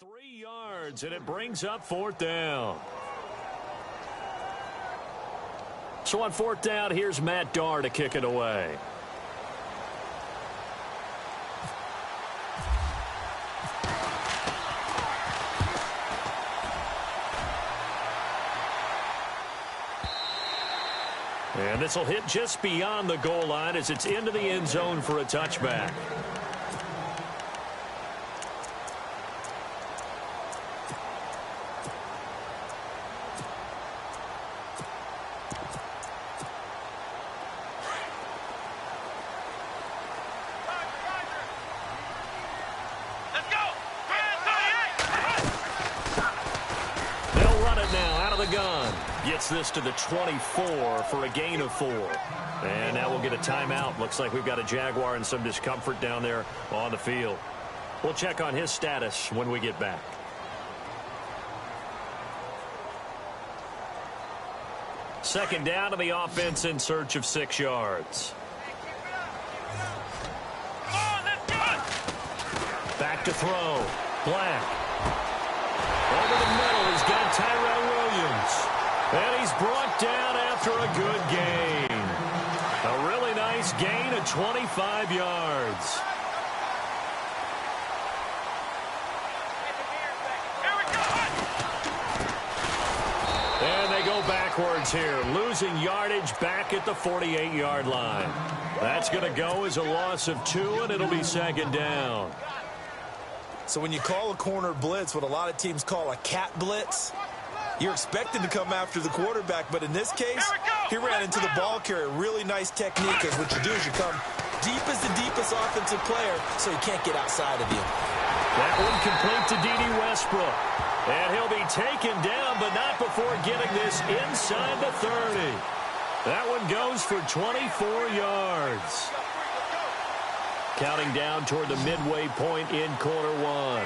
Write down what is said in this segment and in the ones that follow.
3 yards, and it brings up 4th down. So on 4th down, here's Matt Darr to kick it away. And this will hit just beyond the goal line as it's into the end zone for a touchback. Gets this to the 24 for a gain of 4. And now we'll get a timeout. Looks like we've got a Jaguar in some discomfort down there on the field. We'll check on his status when we get back. Second down to the offense in search of 6 yards. Back to throw. Black. Over the middle, he's got Tyrell Williams. And he's brought down after a good gain. A really nice gain of 25 yards. And they go backwards here, losing yardage back at the 48-yard line. That's going to go as a loss of 2, and it'll be 2nd down. So when you call a corner blitz, what a lot of teams call a cat blitz, you're expected to come after the quarterback, but in this case, he ran into the ball carrier. Really nice technique, because what you do is you come deep as the deepest offensive player, so he can't get outside of you. That one complete to D.D. Westbrook. And he'll be taken down, but not before getting this inside the 30. That one goes for 24 yards. Counting down toward the midway point in quarter 1.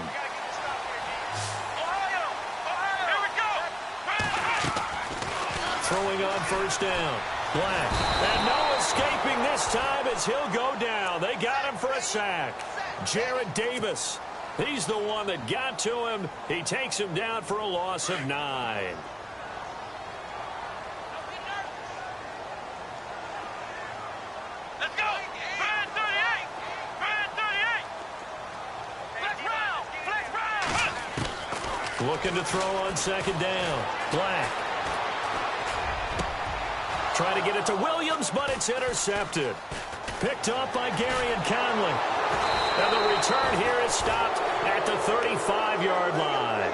Throwing on 1st down. Black. And no escaping this time as he'll go down. They got him for a sack. Jarrad Davis. He's the one that got to him. He takes him down for a loss of 9. Let's go. Flag 38. Flag 38. Flex round. Looking to throw on 2nd down. Black. Trying to get it to Williams, but it's intercepted. Picked up by Gary and Conley. And the return here is stopped at the 35-yard line.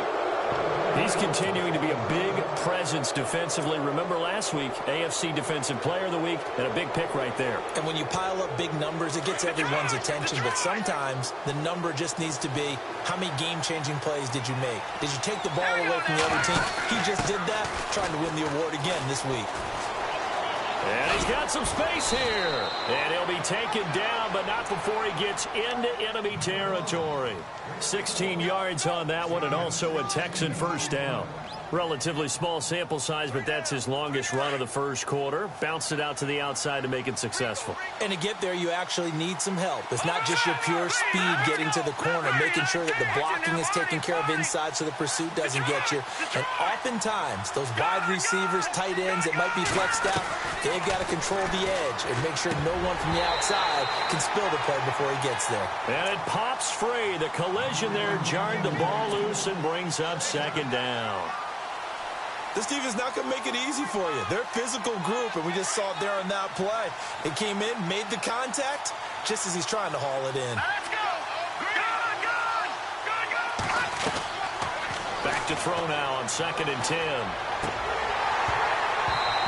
He's continuing to be a big presence defensively. Remember last week, AFC Defensive Player of the Week, and a big pick right there. And when you pile up big numbers, it gets everyone's attention. But sometimes the number just needs to be, how many game-changing plays did you make? Did you take the ball away from the other team? He just did that, trying to win the award again this week. And he's got some space here. And he'll be taken down, but not before he gets into enemy territory. 16 yards on that one, and also a Texan 1st down. Relatively small sample size, but that's his longest run of the 1st quarter. Bounced it out to the outside to make it successful. And to get there, you actually need some help. It's not just your pure speed getting to the corner, making sure that the blocking is taken care of inside so the pursuit doesn't get you. And oftentimes, those wide receivers, tight ends that might be flexed out, they've got to control the edge and make sure no one from the outside can spill the play before he gets there. And it pops free. The collision there jarred the ball loose and brings up 2nd down. This team is not going to make it easy for you. They're a physical group, and we just saw it there on that play. It came in, made the contact, just as he's trying to haul it in. Let's go. Back to throw now on 2nd and 10.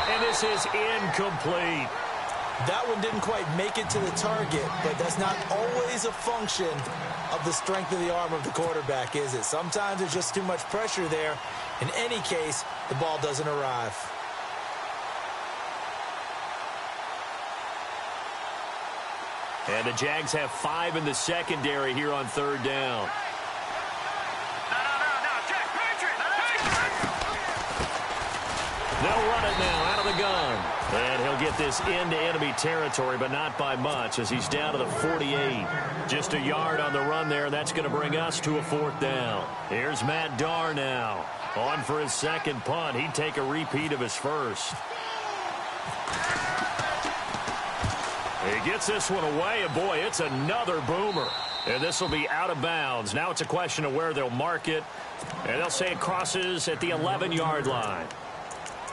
And this is incomplete. That one didn't quite make it to the target, but that's not always a function of the strength of the arm of the quarterback, is it? Sometimes there's just too much pressure there. In any case, the ball doesn't arrive. And the Jags have 5 in the secondary here on 3rd down. They'll run it now out of the gun. And he'll get get this into enemy territory, but not by much as he's down to the 48. Just a yard on the run there, and that's going to bring us to a 4th down. Here's Matt Darr now. On for his second punt. He'd take a repeat of his first. He gets this one away, and boy, it's another boomer. And this will be out of bounds. Now it's a question of where they'll mark it. And they'll say it crosses at the 11-yard line.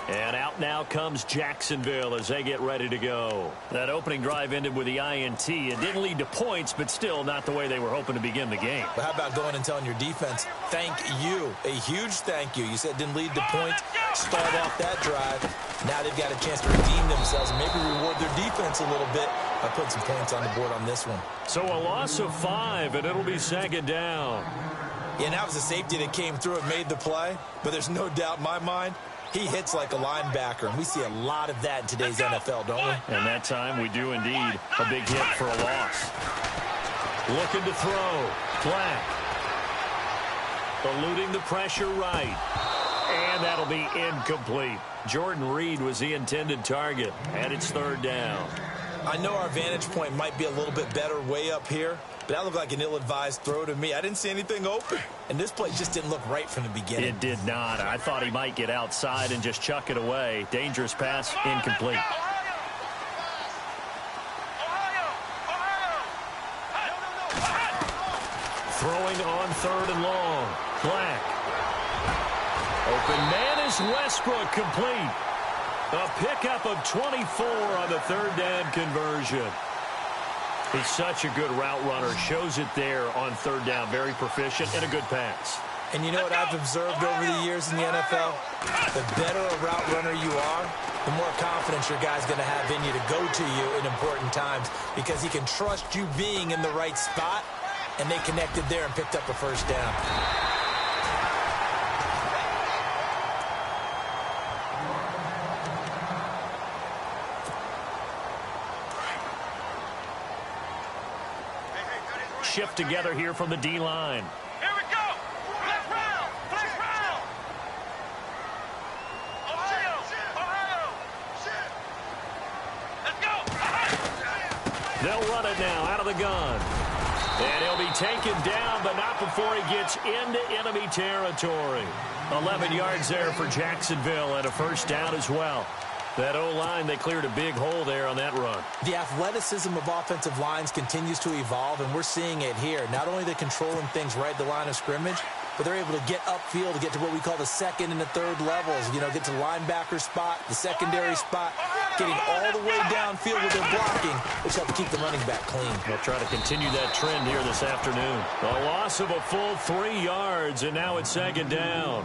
And out now comes Jacksonville as they get ready to go. That opening drive ended with the INT. It didn't lead to points, but still not the way they were hoping to begin the game. But how about going and telling your defense, thank you, a huge thank you. You said it didn't lead to points, start off that drive. Now they've got a chance to redeem themselves and maybe reward their defense a little bit by putting some points on the board on this one. So a loss of 5, and it'll be 2nd down. Yeah, and that was a safety that came through and made the play, but there's no doubt in my mind, he hits like a linebacker, and we see a lot of that in today's NFL, don't we? And that time we do indeed. A big hit for a loss. Looking to throw. Black. Eluding the pressure right. And that'll be incomplete. Jordan Reed was the intended target, and it's 3rd down. I know our vantage point might be a little bit better way up here, but that looked like an ill-advised throw to me. I didn't see anything open, and this play just didn't look right from the beginning. It did not. I thought he might get outside and just chuck it away. Dangerous pass, incomplete. Throwing on 3rd and long. Black. Open man is Westbrook, complete. A pickup of 24 on the 3rd down conversion. He's such a good route runner. Shows it there on 3rd down. Very proficient and a good pass. And you know what I've observed over the years in the NFL? The better a route runner you are, the more confidence your guy's going to have in you to go to you in important times because he can trust you being in the right spot, and they connected there and picked up a 1st down. Shift together here from the D-line. Here we go. Flex round. Flex round. Ohio. Ohio. Let's go. They'll run it now out of the gun. And he'll be taken down, but not before he gets into enemy territory. 11 yards there for Jacksonville and a 1st down as well. That O-line, they cleared a big hole there on that run. The athleticism of offensive lines continues to evolve, and we're seeing it here. Not only are they controlling things right at the line of scrimmage, but they're able to get upfield to get to what we call the 2nd and the 3rd levels. You know, get to the linebacker spot, the secondary spot, getting all the way downfield with their blocking, which helps keep the running back clean. They'll try to continue that trend here this afternoon. A loss of a full 3 yards, and now it's 2nd down.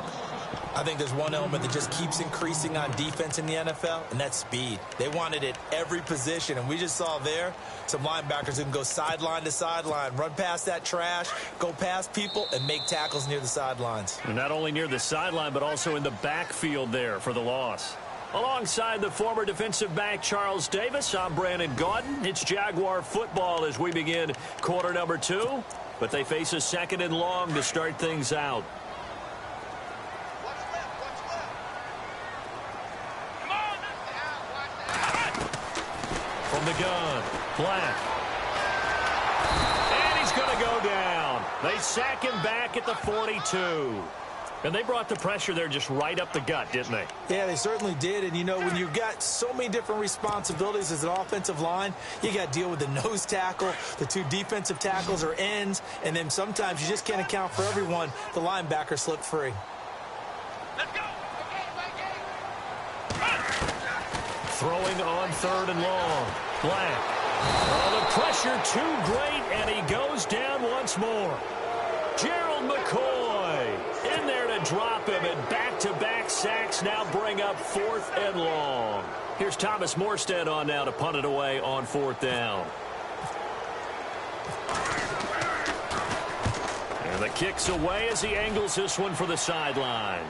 I think there's one element that just keeps increasing on defense in the NFL, and that's speed. They want it at every position, and we just saw there some linebackers who can go sideline to sideline, run past that trash, go past people, and make tackles near the sidelines. And not only near the sideline, but also in the backfield there for the loss. Alongside the former defensive back Charles Davis, I'm Brandon Gaudin. It's Jaguar football as we begin quarter number 2, but they face a 2nd and long to start things out. From the gun, Black. And he's going to go down. They sack him back at the 42. And they brought the pressure there just right up the gut, didn't they? Yeah, they certainly did. And, you know, when you've got so many different responsibilities as an offensive line, you got to deal with the nose tackle, the 2 defensive tackles or ends, and then sometimes you just can't account for everyone. The linebacker slipped free. Let's go. Throwing on 3rd and long. Black. Oh, the pressure too great, and he goes down once more. Gerald McCoy in there to drop him, and back-to-back sacks now bring up 4th and long. Here's Thomas Morstead on now to punt it away on 4th down. And the kick's away as he angles this one for the sideline.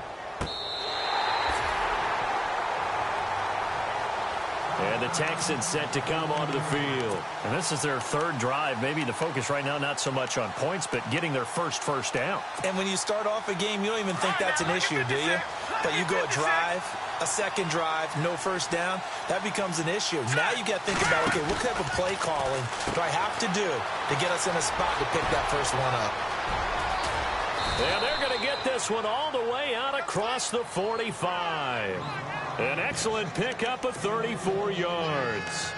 And And the Texans set to come onto the field. And this is their third drive. Maybe the focus right now not so much on points, but getting their first down. And when you start off a game, you don't even think that's an issue, do you? But you go a drive, a second drive, no first down, that becomes an issue. Now you got to think about, okay, what type of play calling do I have to do to get us in a spot to pick that first one up? And they're going to get this one all the way out across the 45. An excellent pickup of 34 yards.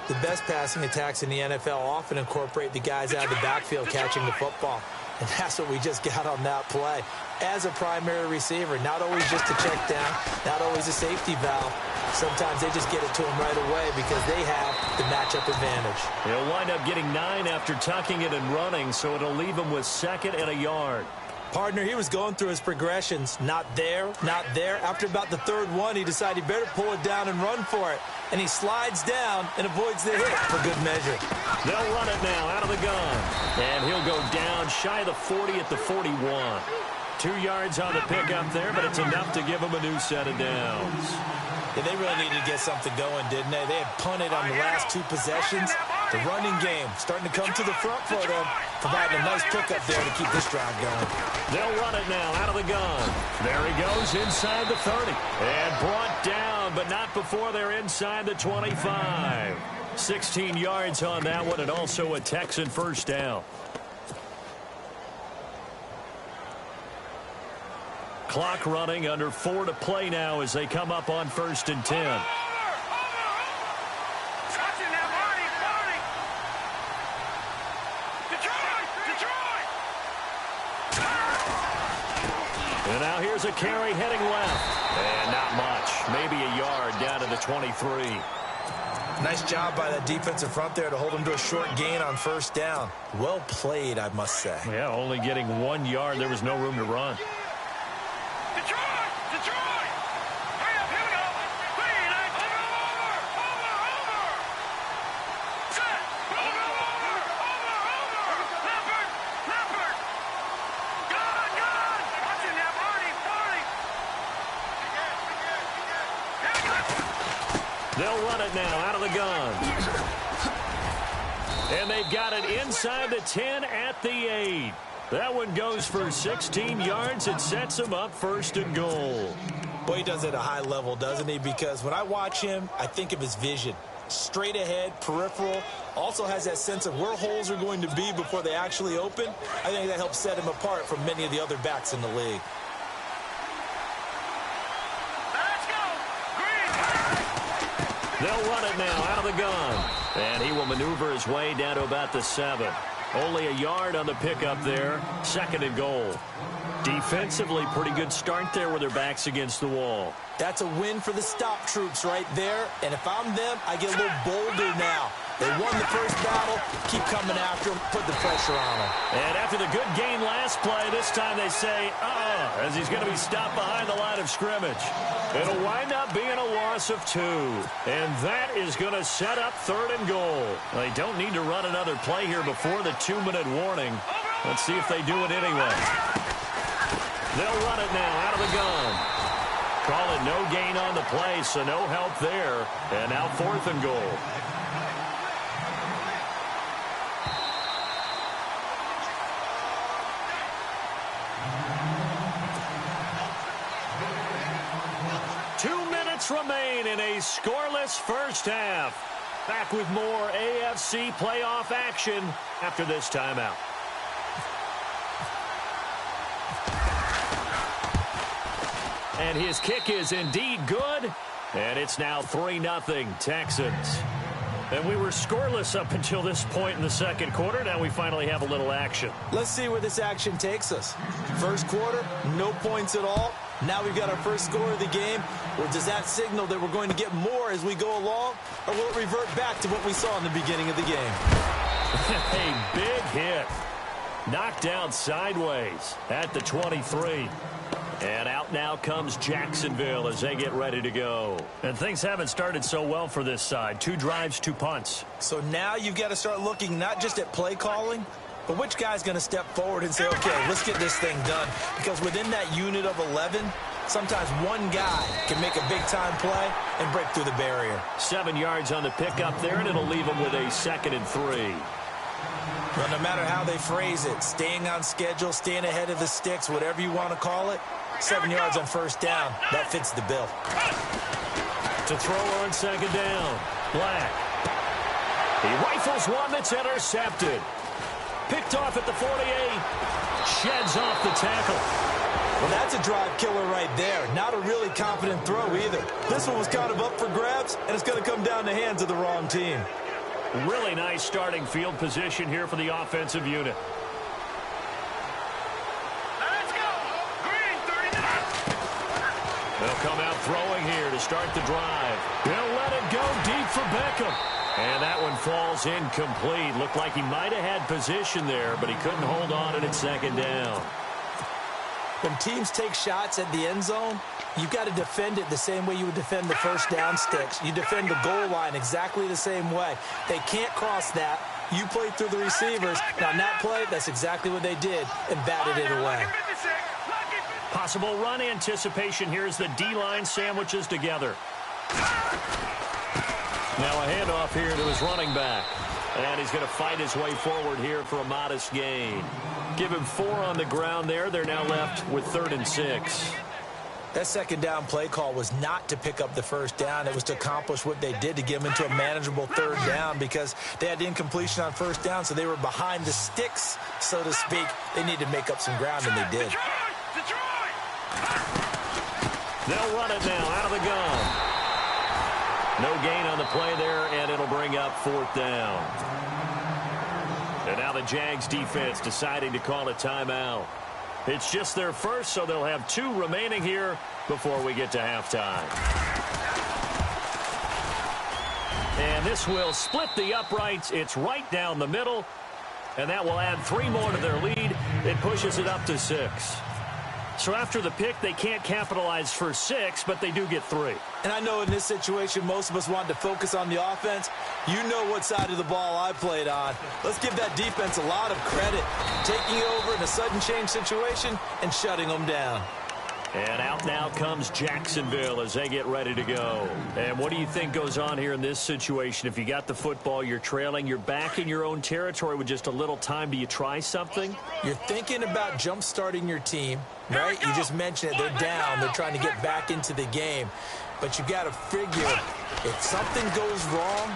The best passing attacks in the NFL often incorporate the guys out of the backfield catching the football. And that's what we just got on that play. As a primary receiver, not always just a check down, not always a safety valve. Sometimes they just get it to him right away because they have the matchup advantage. He'll wind up getting 9 after tucking it and running, so it'll leave him with 2nd and a yard. Partner, he was going through his progressions. Not there, not there. After about the third one, he decided he better pull it down and run for it. And he slides down and avoids the hit for good measure. They'll run it now out of the gun. And he'll go down shy of the 40 at the 41. 2 yards on the pickup there, but it's enough to give him a new set of downs. Yeah, they really needed to get something going, didn't they? They had punted on the last 2 possessions. The running game starting to come to the front for them, providing a nice pickup there to keep this drive going. They'll run it now out of the gun. There he goes inside the 30. And brought down, but not before they're inside the 25. 16 yards on that one, and also a Texan first down. Clock running, under 4 to play now as they come up on 1st and 10. And now here's a carry heading left. And not much. Maybe a yard down to the 23. Nice job by that defensive front there to hold him to a short gain on 1st down. Well played, I must say. Yeah, only getting 1 yard. There was no room to run. They'll run it now out of the gun. And they've got it inside the 10 at the 8. That one goes for 16 yards. It sets him up 1st and goal. Boy, he does it at a high level, doesn't he? Because when I watch him, I think of his vision. Straight ahead, peripheral. Also has that sense of where holes are going to be before they actually open. I think that helps set him apart from many of the other backs in the league. They'll run it now out of the gun. And he will maneuver his way down to about the 7. Only a yard on the pickup there. 2nd and goal. Defensively, pretty good start there with their backs against the wall. That's a win for the stop troops right there. And if I'm them, I get a little bolder now. They won the first battle. Keep coming after them. Put the pressure on them. And after the good gain last play, this time they say, as he's going to be stopped behind the line of scrimmage. It'll wind up being a loss of 2. And that is going to set up 3rd and goal. They don't need to run another play here before the 2-minute warning. Let's see if they do it anyway. They'll run it now out of the gun. Call it no gain on the play, so no help there. And now 4th and goal. Remain in a scoreless first half. Back with more AFC playoff action after this timeout. And his kick is indeed good. And it's now 3-0 Texans. And we were scoreless up until this point in the second quarter. Now we finally have a little action. Let's see where this action takes us. First quarter, no points at all. Now we've got our first score of the game. Or does that signal that we're going to get more as we go along? Or will it revert back to what we saw in the beginning of the game? A big hit. Knocked down sideways at the 23. And out now comes Jacksonville as they get ready to go. And things haven't started so well for this side. 2 drives, 2 punts. So now you've got to start looking not just at play calling, but which guy's going to step forward and say, okay, let's get this thing done. Because within that unit of 11, Sometimes one guy can make a big-time play and break through the barrier. 7 yards on the pickup there, and it'll leave them with a 2nd and 3. Well, no matter how they phrase it, staying on schedule, staying ahead of the sticks, whatever you want to call it, 7 yards on first down, that fits the bill. To throw on 2nd down, Black. He rifles one that's intercepted. Picked off at the 48. Sheds off the tackle. Well, that's a drive killer right there. Not a really confident throw either. This one was kind of up for grabs, and it's going to come down the hands of the wrong team. Really nice starting field position here for the offensive unit. Let's go. Green 39. They'll come out throwing here to start the drive. He'll let it go deep for Beckham. And that one falls incomplete. Looked like he might have had position there, but he couldn't hold on and it's 2nd down. When teams take shots at the end zone, you've got to defend it the same way you would defend the first down sticks. You defend the goal line exactly the same way. They can't cross that. You play through the receivers. Now, on that play, that's exactly what they did and batted it away. Possible run anticipation here as the D-line sandwiches together. Now a handoff here to his running back. And he's going to fight his way forward here for a modest gain. Give him 4 on the ground there. They're now left with 3rd and 6. That 2nd down play call was not to pick up the first down. It was to accomplish what they did, to get them into a manageable 3rd down, because they had incompletion on first down, so they were behind the sticks, so to speak. They needed to make up some ground, and they did. They'll run it now out of the gun. No gain on the play there, and it'll bring up 4th down. And now the Jags defense deciding to call a timeout. It's just their first, so they'll have 2 remaining here before we get to halftime. And this will split the uprights. It's right down the middle, and that will add 3 more to their lead. It pushes it up to 6. So after the pick, they can't capitalize for 6, but they do get 3. And I know in this situation, most of us wanted to focus on the offense. You know what side of the ball I played on. Let's give that defense a lot of credit. Taking over in a sudden change situation and shutting them down. And out now comes Jacksonville as they get ready to go. And what do you think goes on here in this situation? If you got the football, you're trailing, you're back in your own territory with just a little time. Do you try something? You're thinking about jump-starting your team, right? You just mentioned it. They're down. They're trying to get back into the game. But you got to figure, if something goes wrong,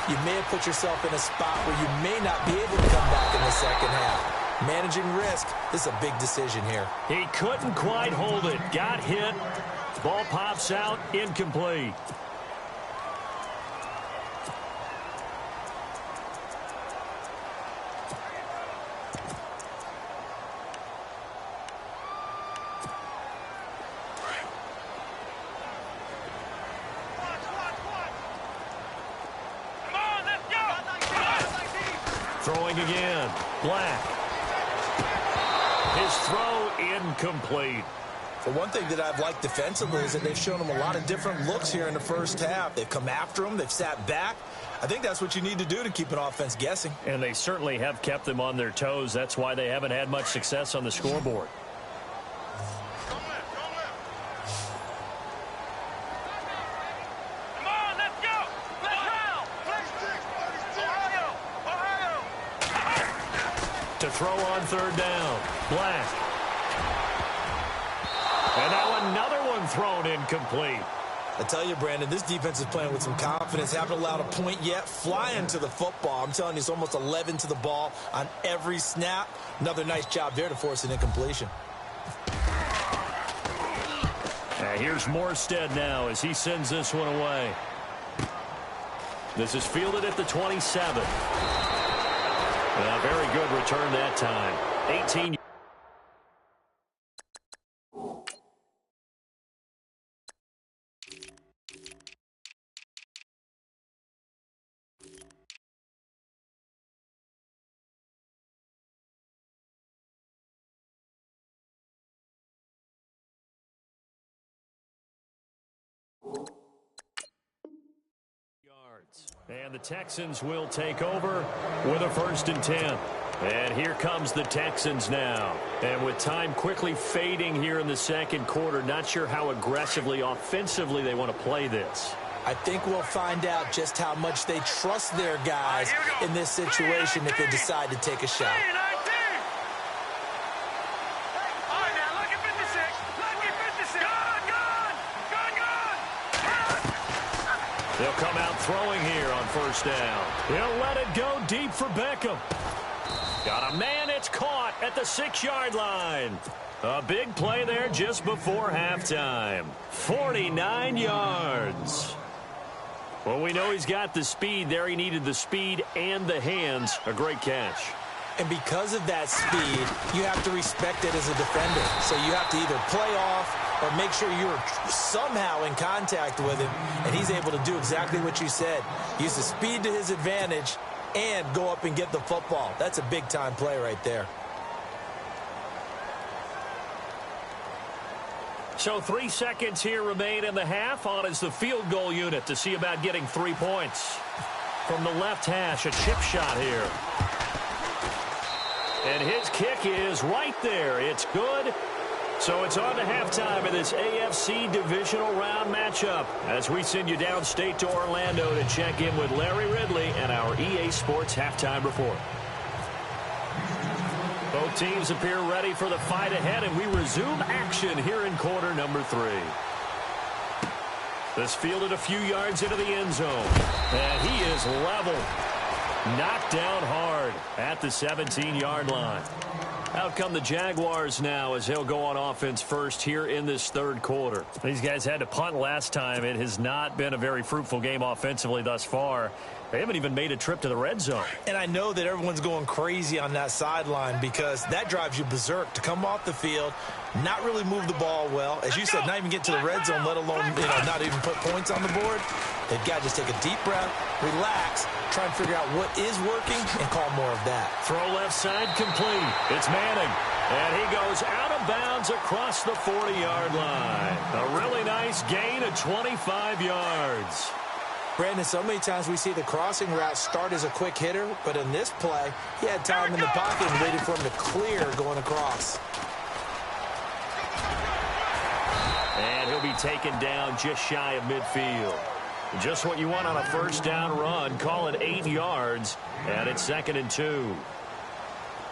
you may have put yourself in a spot where you may not be able to come back in the second half. Managing risk, this is a big decision here. He couldn't quite hold it. Got hit. Ball pops out. Incomplete. Throwing again. Black. His throw incomplete. Well, one thing that I've liked defensively is that they've shown them a lot of different looks here in the first half. They've come after them. They've sat back. I think that's what you need to do to keep an offense guessing. And they certainly have kept them on their toes. That's why they haven't had much success on the scoreboard. To throw on 3rd down. Black. And now another one thrown incomplete. I tell you, Brandon, this defense is playing with some confidence. Haven't allowed a point yet. Flying to the football. I'm telling you, it's almost 11 to the ball on every snap. Another nice job there to force an incompletion. Here's Morstead now as he sends this one away. This is fielded at the 27. Very good return that time. 18. And the Texans will take over with a 1st and 10. And here comes the Texans now. And with time quickly fading here in the second quarter, not sure how aggressively, offensively they want to play this. I think we'll find out just how much they trust their guys in this situation if they decide to take a shot. They'll come out throwing here on first down. He'll let it go deep for Beckham. Got a man, it's caught at the 6-yard line. A big play there just before halftime. 49 yards. Well, we know he's got the speed there. He needed the speed and the hands. A great catch. And because of that speed, you have to respect it as a defender. So you have to either play off or make sure you're somehow in contact with him. And he's able to do exactly what you said. Use the speed to his advantage and go up and get the football. That's a big-time play right there. So 3 seconds here remain in the half. On is the field goal unit to see about getting 3 points. From the left hash, a chip shot here. And his kick is right there. It's good. So it's on to halftime in this AFC divisional round matchup as we send you downstate to Orlando to check in with Larry Ridley and our EA Sports halftime report. Both teams appear ready for the fight ahead, and we resume action here in quarter number 3. This fielded a few yards into the end zone, and he is level. Knocked down hard at the 17-yard line. Out come the Jaguars now as he'll go on offense first here in this third quarter. These guys had to punt last time. It has not been a very fruitful game offensively thus far. They haven't even made a trip to the red zone. And I know that everyone's going crazy on that sideline because that drives you berserk to come off the field, not really move the ball well. As you said, not even get to the red zone, let alone, not even put points on the board. They've got to just take a deep breath, relax, try and figure out what is working and call more of that. Throw left side complete. It's Manning. And he goes out of bounds across the 40-yard line. A really nice gain of 25 yards. Brandon, so many times we see the crossing route start as a quick hitter, but in this play, he had time in the pocket and waited for him to clear going across. And he'll be taken down just shy of midfield. Just what you want on a first down run. Call it 8 yards, and it's 2nd and 2.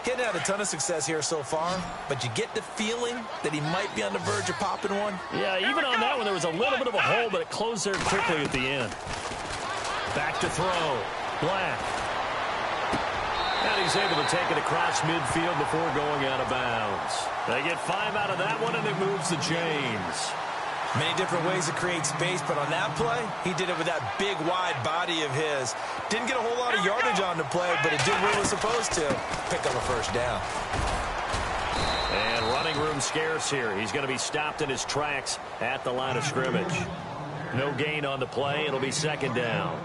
Getting had a ton of success here so far, but you get the feeling that he might be on the verge of popping one. Yeah, even on that one, there was a little bit of a hole, but it closed there quickly at the end. Back to throw. Black. And he's able to take it across midfield before going out of bounds. They get 5 out of that one, and it moves the chains. Many different ways to create space, but on that play, he did it with that big, wide body of his. Didn't get a whole lot of yardage on the play, but it did what it was supposed to. Pick up a first down. And running room scarce here. He's going to be stopped in his tracks at the line of scrimmage. No gain on the play. It'll be 2nd down.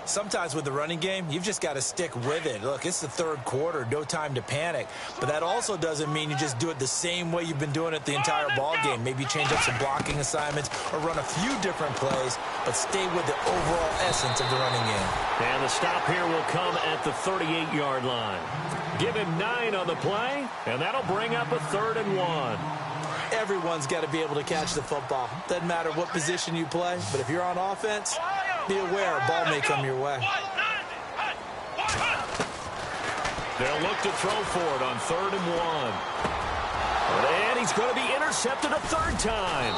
Sometimes with the running game, you've just got to stick with it. Look, it's the third quarter, no time to panic. But that also doesn't mean you just do it the same way you've been doing it the entire ball game. Maybe change up some blocking assignments or run a few different plays, but stay with the overall essence of the running game. And the stop here will come at the 38-yard line. Give him 9 on the play, and that'll bring up a 3rd and 1. Everyone's got to be able to catch the football. Doesn't matter what position you play, but if you're on offense, be aware a ball may come your way. They'll look to throw for it on 3rd and 1. And he's going to be intercepted a 3rd time.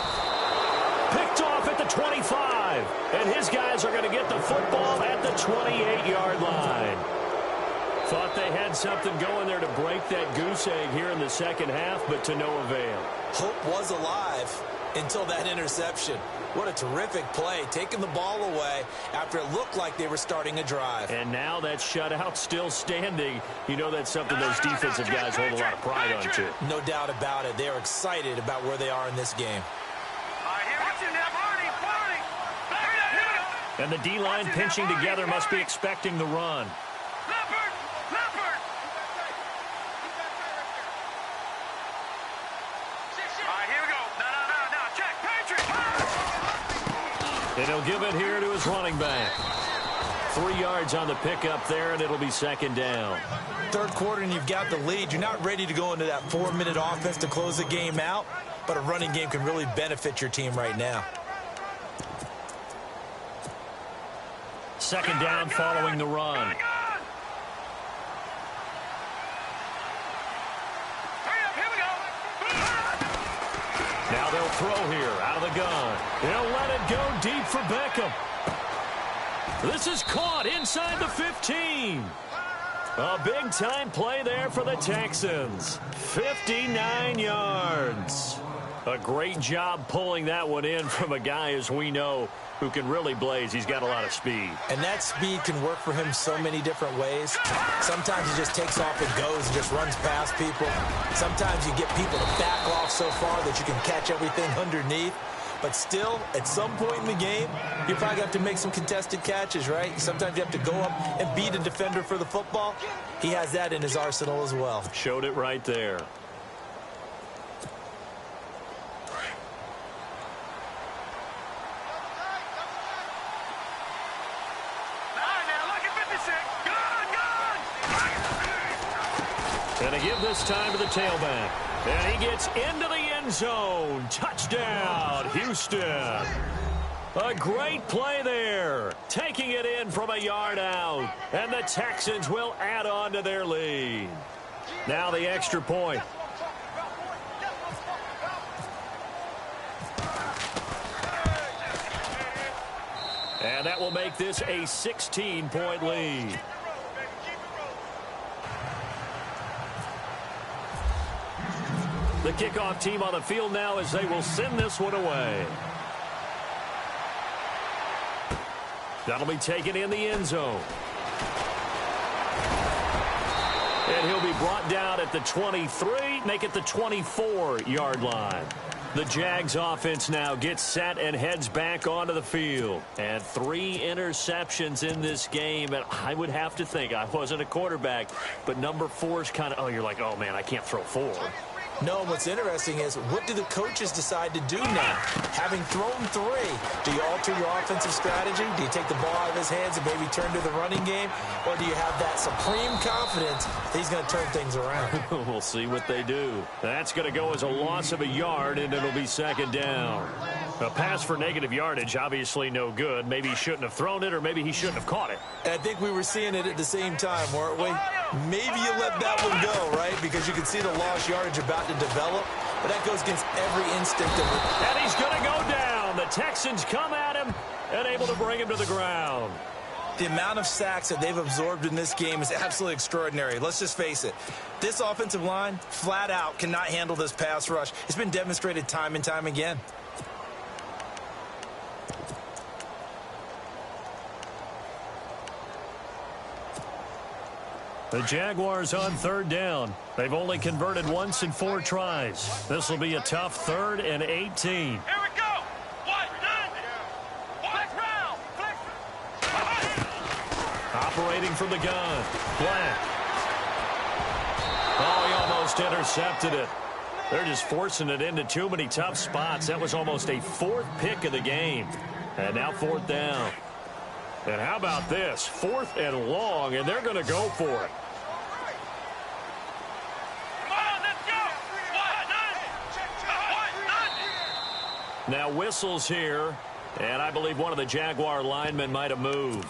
Picked off at the 25. And his guys are going to get the football at the 28-yard line. Thought they had something going there to break that goose egg here in the second half, but to no avail. Hope was alive until that interception. What a terrific play, taking the ball away after it looked like they were starting a drive. And now that shutout still standing. You know that's something those defensive guys hold a lot of pride on, too. No doubt about it. They are excited about where they are in this game. And the D-line pinching together must be expecting the run. Check. And he'll give it here to his running back. 3 yards on the pickup there, and it'll be second down. Third quarter, and you've got the lead. You're not ready to go into that 4-minute offense to close the game out, but a running game can really benefit your team right now. Second down following the run. Now they'll throw here out of the gun. He'll let it go deep for Beckham. This is caught inside the 15. A big-time play there for the Texans. 59 yards. A great job pulling that one in from a guy, as we know, who can really blaze. He's got a lot of speed. And that speed can work for him so many different ways. Sometimes he just takes off and goes and just runs past people. Sometimes you get people to back off so far that you can catch everything underneath. But still, at some point in the game, you probably have to make some contested catches, right? Sometimes you have to go up and beat a defender for the football. He has that in his arsenal as well. Showed it right there. And a give this time to the tailback. And he gets into the end zone. Touchdown, Houston. A great play there. Taking it in from a yard out. And the Texans will add on to their lead. Now the extra point. And that will make this a 16-point lead. The kickoff team on the field now as they will send this one away. That'll be taken in the end zone. And he'll be brought down at the 23, make it the 24-yard line. The Jags offense now gets set and heads back onto the field. And 3 interceptions in this game. And I would have to think, I wasn't a quarterback, but number 4 is kind of, oh, you're like, oh, man, I can't throw 4. No, what's interesting is, what do the coaches decide to do now? Having thrown 3, do you alter your offensive strategy? Do you take the ball out of his hands and maybe turn to the running game? Or do you have that supreme confidence that he's going to turn things around? We'll see what they do. That's going to go as a loss of a yard, and it'll be second down. A pass for negative yardage, obviously no good. Maybe he shouldn't have thrown it, or maybe he shouldn't have caught it. And I think we were seeing it at the same time, weren't we? Maybe you let that one go, right? Because you can see the lost yardage about to develop. But that goes against every instinct of it. And he's going to go down. The Texans come at him and able to bring him to the ground. The amount of sacks that they've absorbed in this game is absolutely extraordinary. Let's just face it. This offensive line, flat out, cannot handle this pass rush. It's been demonstrated time and time again. The Jaguars on third down. They've only converted once in 4 tries. This will be a tough 3rd and 18. Here we go. Operating from the gun. Black. Oh, he almost intercepted it. They're just forcing it into too many tough spots. That was almost a 4th pick of the game. And now 4th down. And how about this? 4th and long, and they're going to go for it. Now whistles here, and I believe one of the Jaguar linemen might have moved.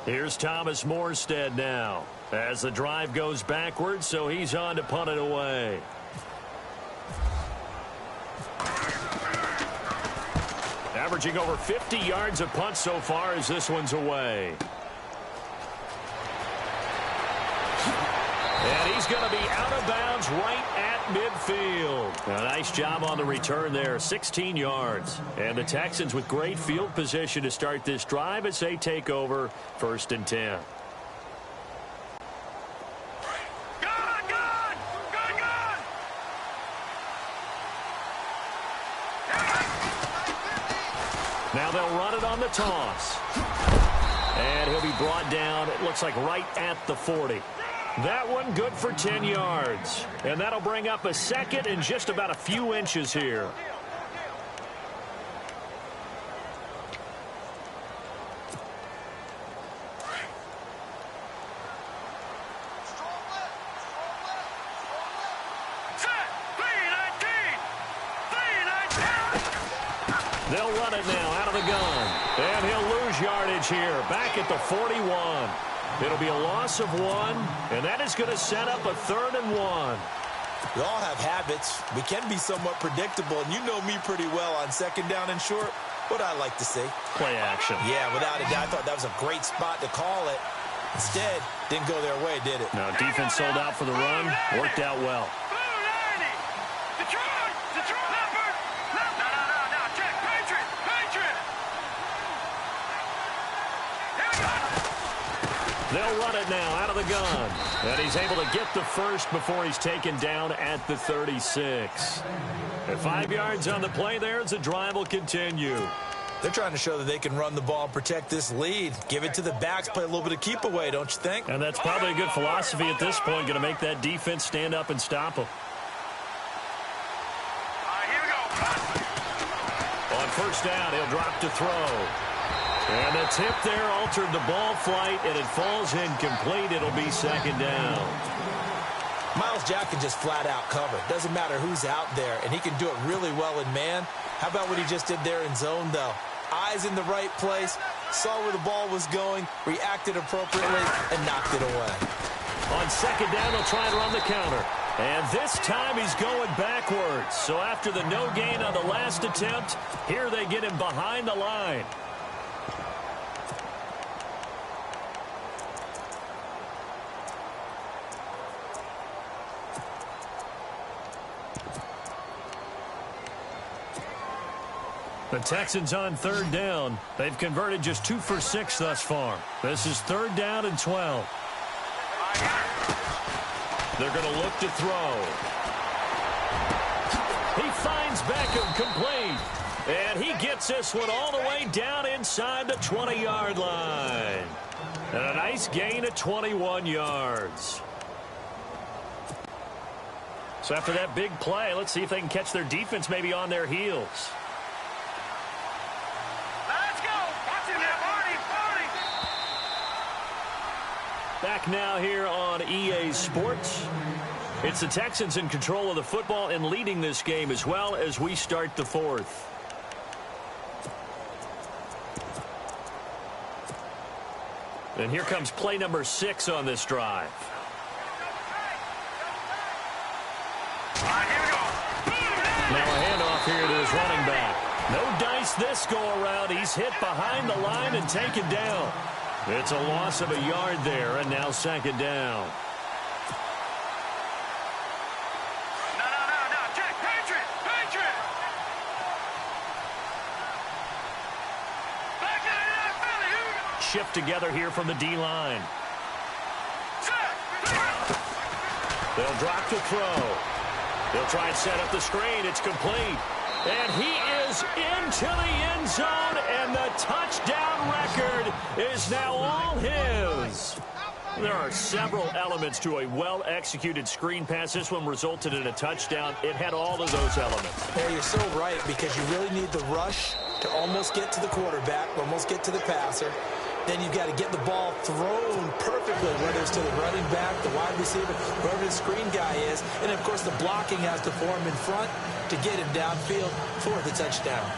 Here's Thomas Morstead now as the drive goes backwards, so he's on to punt it away. Averaging over 50 yards a punt so far as this one's away. And he's going to be out of bounds right at midfield. A nice job on the return there, 16 yards. And the Texans with great field position to start this drive as they take over 1st and 10. Now they'll run it on the toss. And he'll be brought down, it looks like right at the 40. That one good for 10 yards. And that'll bring up a 2nd and just about a few inches here. They'll run it now out of the gun. And he'll lose yardage here. Back at the 41. It'll be a loss of 1. And that is going to set up a 3rd and 1. We all have habits. We can be somewhat predictable. And you know me pretty well on 2nd down and short. What I like to see. Play action. Yeah, without a doubt. I thought that was a great spot to call it. Instead, didn't go their way, did it? Now, defense sold out for the run. Worked out well. They'll run it now out of the gun. And he's able to get the first before he's taken down at the 36. At 5 yards on the play there as the drive will continue. They're trying to show that they can run the ball and protect this lead. Give it to the backs, play a little bit of keep away, don't you think? And that's probably a good philosophy at this point, going to make that defense stand up and stop them. Here we go. On 1st down, he'll drop to throw. And the tip there altered the ball flight, and it falls incomplete. It'll be 2nd down. Miles Jack can just flat out cover. Doesn't matter who's out there, and he can do it really well in man. How about what he just did there in zone, though? Eyes in the right place, saw where the ball was going, reacted appropriately, and knocked it away. On 2nd down, they'll try and run the counter. And this time he's going backwards. So after the no gain on the last attempt, here they get him behind the line. The Texans on 3rd down. They've converted just 2 for 6 thus far. This is 3rd down and 12. They're going to look to throw. He finds Beckham complete. And he gets this one all the way down inside the 20-yard line. And a nice gain of 21 yards. So after that big play, let's see if they can catch their defense maybe on their heels. Back now here on EA Sports. It's the Texans in control of the football and leading this game as well as we start the 4th. And here comes play number 6 on this drive. Now a handoff here to his running back. No dice this go around. He's hit behind the line and taken down. It's a loss of a yard there, and now 2nd down. No. Jack, Patriot. Back in Philly. Shift together here from the D-line. They'll drop to throw. They'll try and set up the screen. It's complete. And he is into the end zone, and the touchdown record is now all his. There are several elements to a well-executed screen pass. This one resulted in a touchdown. It had all of those elements. Yeah, you're so right, because you really need the rush to almost get to the quarterback, almost get to the passer. Then you've got to get the ball thrown perfectly, whether it's to the running back, the wide receiver, whoever the screen guy is. And, of course, the blocking has to form in front to get him downfield for the touchdown.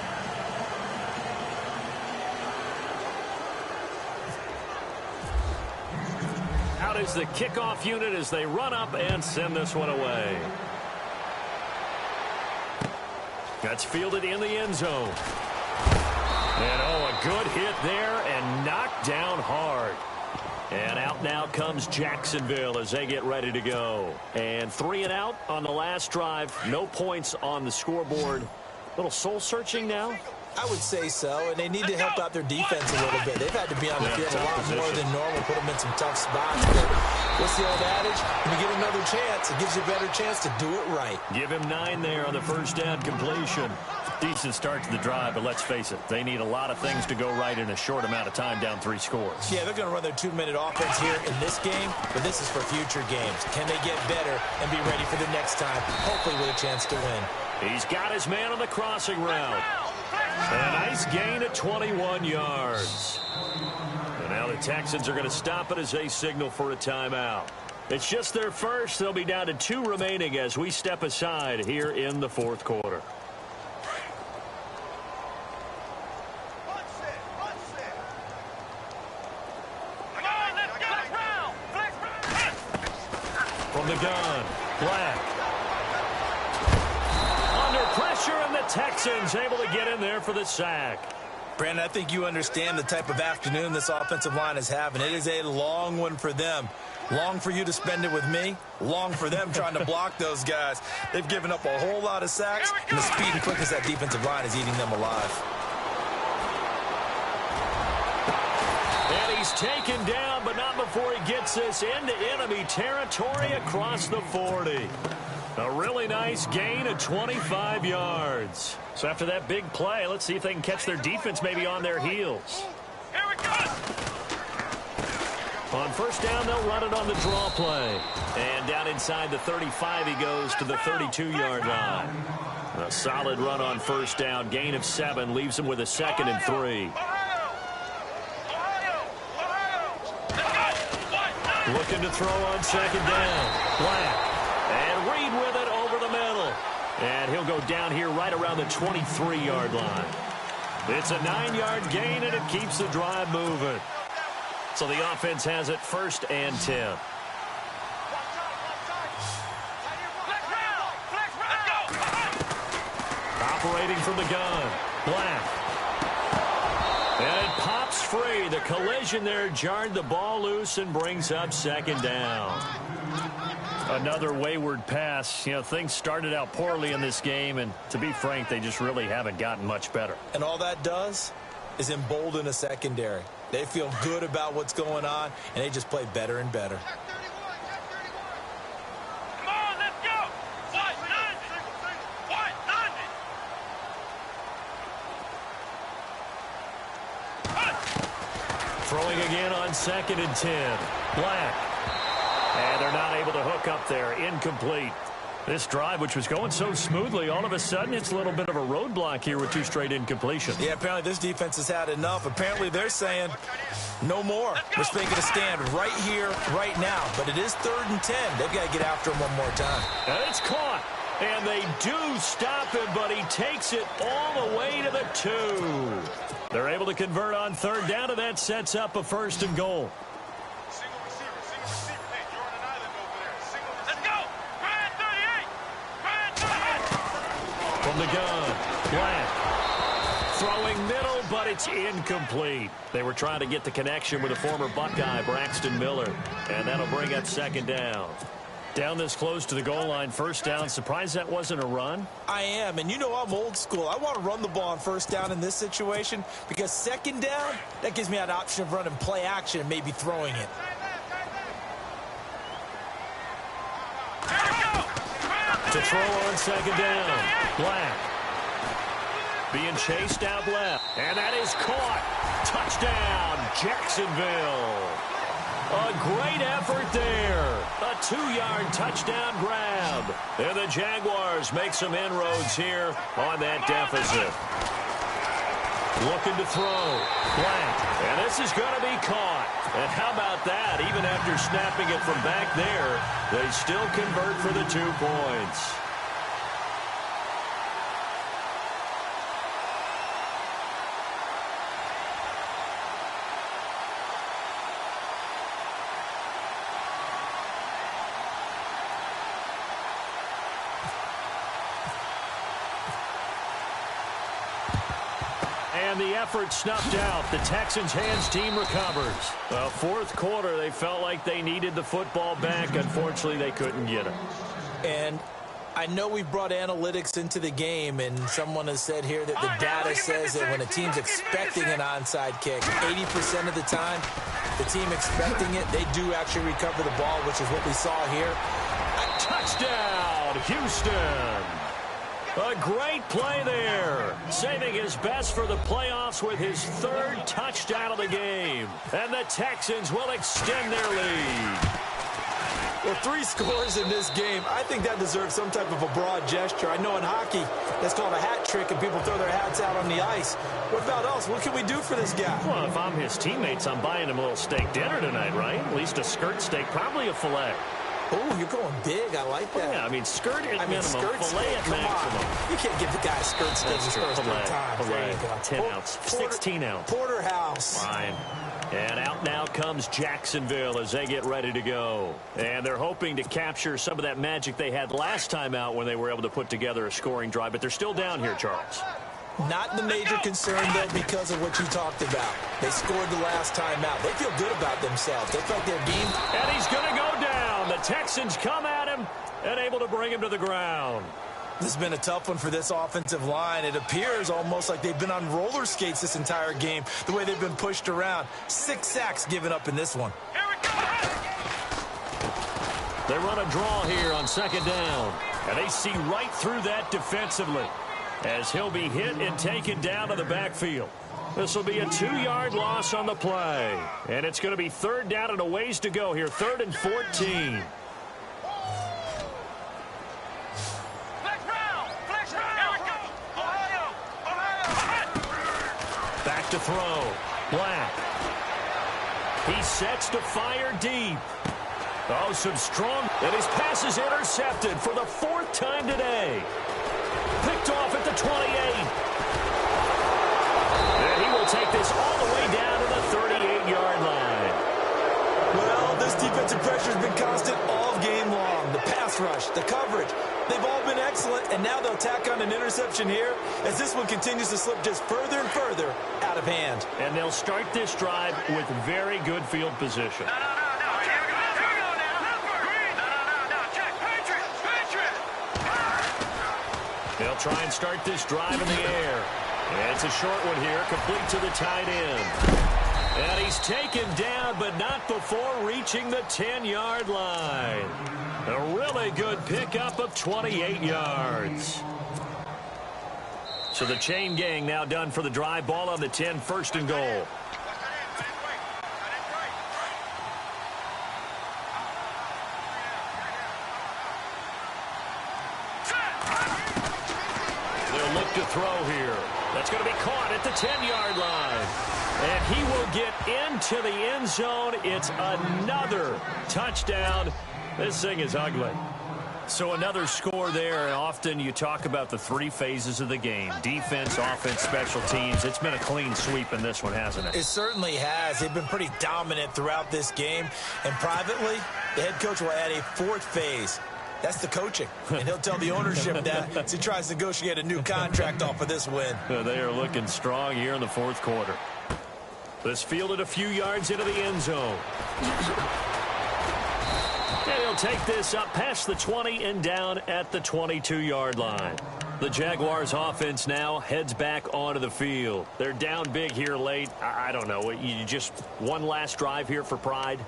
Out is the kickoff unit as they run up and send this one away. That's fielded in the end zone. And, a good hit there and knocked down hard. And out now comes Jacksonville as they get ready to go. And 3 and out on the last drive. No points on the scoreboard. Little soul-searching now. I would say so, and they need to help out their defense a little bit. They've had to be on the field a lot more than normal, put them in some tough spots. But what's the old adage? When you get another chance, it gives you a better chance to do it right. Give him 9 there on the 1st down completion. Decent start to the drive, but let's face it, they need a lot of things to go right in a short amount of time, down 3 scores. Yeah, they're going to run their 2-minute offense here in this game, but this is for future games. Can they get better and be ready for the next time, hopefully with a chance to win? He's got his man on the crossing route. And a nice gain of 21 yards. And now the Texans are going to stop it as they signal for a timeout. It's just their first. They'll be down to 2 remaining as we step aside here in the 4th quarter. From the gun, Black. Under pressure, and the Texans able to get in there for the sack. Brandon, I think you understand the type of afternoon this offensive line is having. It is a long one for them. Long for you to spend it with me. Long for them trying to block those guys. They've given up a whole lot of sacks, and the speed and quickness of that defensive line is eating them alive. And he's taken down, but not before he gets this into enemy territory across the 40. A really nice gain of 25 yards. So after that big play, let's see if they can catch their defense maybe on their heels. Here we go. On first down, they'll run it on the draw play. And down inside the 35, he goes to the 32-yard line. A solid run on first down. Gain of 7 leaves him with a 2nd and 3. Looking to throw on 2nd down. Black. And Reed with it over the middle. And he'll go down here right around the 23-yard line. It's a 9-yard gain, and it keeps the drive moving. So the offense has it 1st and 10. Operating from the gun. Black. And it pops free. The collision there jarred the ball loose and brings up 2nd down. Another wayward pass. You know, things started out poorly in this game, and to be frank, they just really haven't gotten much better. And all that does is embolden a secondary. They feel good about what's going on, and they just play better and better. Come on, let's go. Throwing again on 2nd and 10. Black. And they're not able to hook up there. Incomplete. This drive, which was going so smoothly, all of a sudden it's a little bit of a roadblock here with 2 straight incompletions. Yeah, apparently this defense has had enough. Apparently they're saying no more. We're making a stand right here, right now. But it is 3rd and 10. They've got to get after him one more time. And it's caught. And they do stop him, but he takes it all the way to the 2. They're able to convert on 3rd down, and that sets up a 1st and goal. From the gun, Black. Throwing middle, but it's incomplete. They were trying to get the connection with a former Buckeye, Braxton Miller. And that'll bring up 2nd down. Down this close to the goal line, 1st down. Surprised that wasn't a run? I am, and you know I'm old school. I want to run the ball on 1st down in this situation because 2nd down, that gives me an option of running play action and maybe throwing it. To throw on 2nd down, Black. Being chased out left, and that is caught. Touchdown, Jacksonville. A great effort there. A 2-yard touchdown grab. And the Jaguars make some inroads here on that deficit. Looking to throw. Black. And this is going to be caught. And how about that? Even after snapping it from back there, they still convert for the 2 points. And the effort snuffed out. The Texans' hands team recovers. The 4th quarter, they felt like they needed the football back. Unfortunately, they couldn't get it. And I know we've brought analytics into the game, and someone has said here that the data says that when a team's expecting an onside kick, 80% of the time, the team expecting it, they do actually recover the ball, which is what we saw here. A touchdown, Houston. A great play there. Saving his best for the playoffs with his 3rd touchdown of the game. And the Texans will extend their lead. Well, 3 scores in this game. I think that deserves some type of a broad gesture. I know in hockey, that's called a hat trick, and people throw their hats out on the ice. What about us? What can we do for this guy? Well, if I'm his teammates, I'm buying him a little steak dinner tonight, right? At least a skirt steak, probably a filet. Oh, you're going big. I like that. Yeah, I mean, skirt at minimum, filet at maximum. You can't give the guy a skirt steak his first 3 times. Filet, There you go. 10 ounce, 16 ounce. Porterhouse. Fine. And out now comes Jacksonville as they get ready to go. And they're hoping to capture some of that magic they had last time out when they were able to put together a scoring drive. But they're still down here, Charles. Not the major concern, though, because of what you talked about. They scored the last time out. They feel good about themselves. They felt their game. And he's going to go down. The Texans come at him and able to bring him to the ground. This has been a tough one for this offensive line. It appears almost like they've been on roller skates this entire game, the way they've been pushed around. 6 sacks given up in this one. Here we go. They run a draw here on second down. And they see right through that defensively as he'll be hit and taken down to the backfield. This will be a 2-yard loss on the play. And it's going to be third down and a ways to go here. 3rd and 14. Back to throw. Black. He sets to fire deep. Oh, some strong. And his pass is intercepted for the 4th time today. Picked off at the 28. And he will take this all the way down to the 38-yard line. Well, this defensive pressure has been constant all game long. The pass rush, the coverage, they've all been excellent, and now they'll tack on an interception here as this one continues to slip just further and further out of hand. And they'll start this drive with very good field position. They'll try and start this drive in the air. And it's a short one here, complete to the tight end. And he's taken down, but not before reaching the 10-yard line. A really good pickup of 28 yards. So the chain gang now done for the drive. Ball on the 10, 1st and goal. They'll look to throw here. That's going to be caught at the 10-yard line. And he will get into the end zone. It's another touchdown. This thing is ugly. So another score there, and often you talk about the 3 phases of the game. Defense, offense, special teams. It's been a clean sweep in this one, hasn't it? It certainly has. They've been pretty dominant throughout this game. And privately, the head coach will add a 4th phase. That's the coaching. And he'll tell the ownership that as he tries to negotiate a new contract off of this win. They are looking strong here in the 4th quarter. This fielded a few yards into the end zone. And he'll take this up past the 20 and down at the 22-yard line. The Jaguars offense now heads back onto the field. They're down big here late. I don't know. You just one last drive here for pride?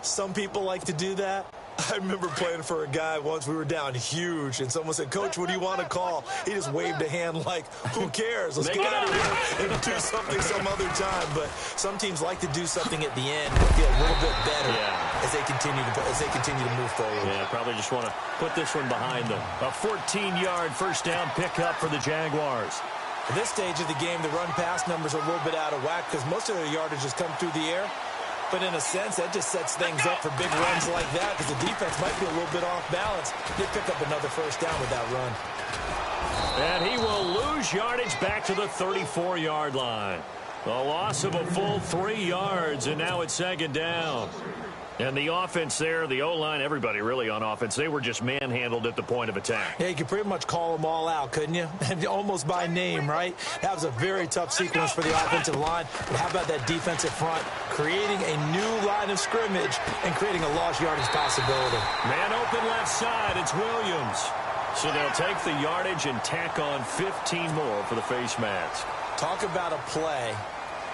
Some people like to do that. I remember playing for a guy once. We were down huge, and someone said, "Coach, what do you want to call?" He just waved a hand like, "Who cares? Let's get out of here and do something some other time." But some teams like to do something at the end to feel a little bit better as they continue to move forward. Yeah, probably just want to put this one behind them. A 14-yard first down pickup for the Jaguars. At this stage of the game, the run-pass numbers are a little bit out of whack because most of their yardage has come through the air. But in a sense, that just sets things up for big runs like that because the defense might be a little bit off balance. They pick up another first down with that run. And he will lose yardage back to the 34-yard line. A loss of a full 3 yards, and now it's 2nd down. And the offense there, the O-line, everybody really on offense, they were just manhandled at the point of attack. Yeah, you could pretty much call them all out, couldn't you? Almost by name, right? That was a very tough sequence for the offensive line. But how about that defensive front? Creating a new line of scrimmage and creating a lost yardage possibility. Man open left side, it's Williams. So they'll take the yardage and tack on 15 more for the face mask. Talk about a play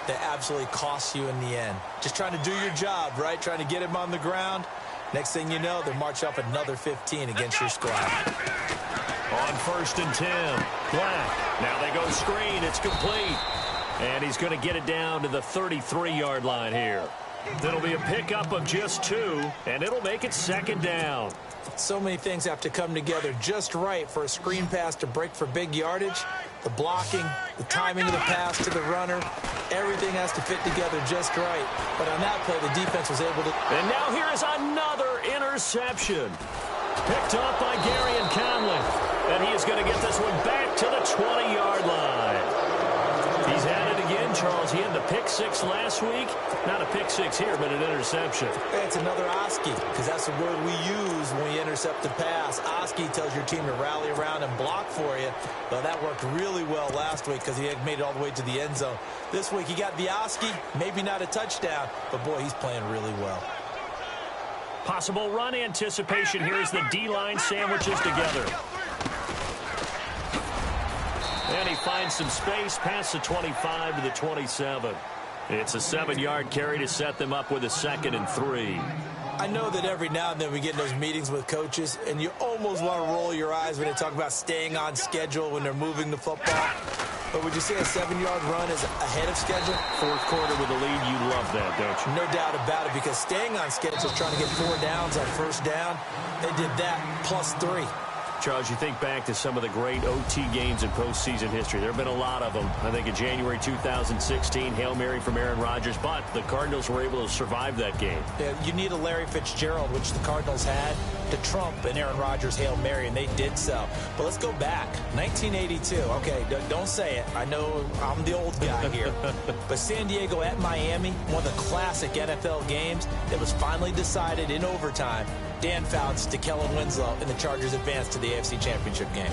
that absolutely costs you in the end. Just trying to do your job, right? Trying to get him on the ground. Next thing you know, they march up another 15 against your squad. On 1st and 10, Black. Now they go screen. It's complete. And he's going to get it down to the 33-yard line here. It'll be a pickup of just 2, and it'll make it 2nd down. So many things have to come together just right for a screen pass to break for big yardage. The blocking, the timing of the pass to the runner, everything has to fit together just right. But on that play, the defense was able to... And now here is another interception. Picked up by Gary and Conley. And he is going to get this one back to the 20-yard line. He's had it again, Charles. He had the pick six last week. Not a pick six here, but an interception. It's another Oski, because that's the word we use when you intercept a pass. Oski tells your team to rally around and block for you. Well, that worked really well last week because he had made it all the way to the end zone. This week he got the Oski, maybe not a touchdown, but boy, he's playing really well. Possible run anticipation here as the D-line sandwiches together. And he finds some space past the 25 to the 27. It's a 7-yard carry to set them up with a 2nd and 3. I know that every now and then we get in those meetings with coaches, and you almost want to roll your eyes when they talk about staying on schedule when they're moving the football. But would you say a 7-yard run is ahead of schedule? Fourth quarter with a lead, you love that, don't you? No doubt about it, because staying on schedule is trying to get 4 downs on first down. They did that plus 3. Charles, you think back to some of the great OT games in postseason history. There have been a lot of them. I think in January 2016, Hail Mary from Aaron Rodgers, but the Cardinals were able to survive that game. Yeah, you need a Larry Fitzgerald, which the Cardinals had, to trump an Aaron Rodgers Hail Mary, and they did so. But let's go back. 1982. Okay, don't say it. I know I'm the old guy here. But San Diego at Miami, one of the classic NFL games that was finally decided in overtime. Dan Fouts to Kellen Winslow, and the Chargers advanced to the AFC Championship game.